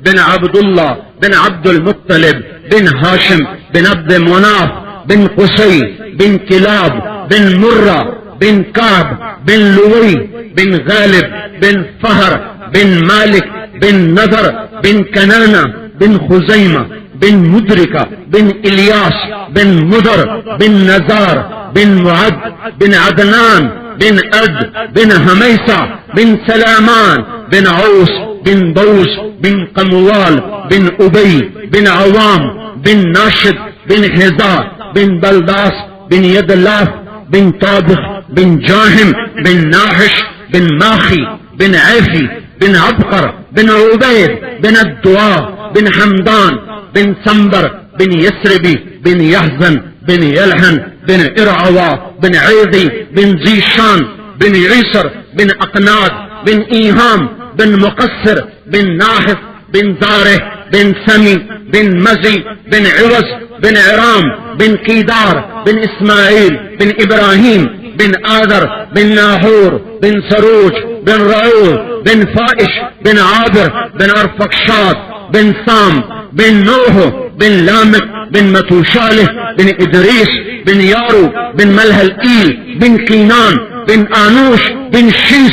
بن عبدالله بن عبد المطلب بن هاشم بن عبد مناف بن قصي بن كلاب بن مرة بن كعب بن لوي بن غالب بن فهر بن مالك بن نذر بن كنانة بن خزيمة بن مدركة بن إلياس بن مدر بن نزار بن معد بن عدنان بن أد بن هميسة بن سلامان بن عوس بن بوس بن قموال بن أبي بن عوام بن ناشد بن حزار بن بلداس بن يدلاف بن طابخ بن جاهم بن ناحش بن ماخي بن عيفي بن عبقر بن عبيد بن الدواء بن حمدان بن سنبر بن يسربي بن يحزن بن يلحن بن إرعوى بن عيضي بن زيشان بن عيسر بن أقناد بن إيهام بن مقصر بن ناحف بن زاره بن سمي بن مزي بن عوز بن عرام بن كيدار بن إسماعيل بن إبراهيم بن آذر بن ناحور بن سروج بن رعوذ بن فائش بن عابر بن أرفقشاد بن سام بن نوح بن لامك بن متوشاله بن إدريس بن يارو بن ملهلئيل بن كينان بن آنوش بن شيس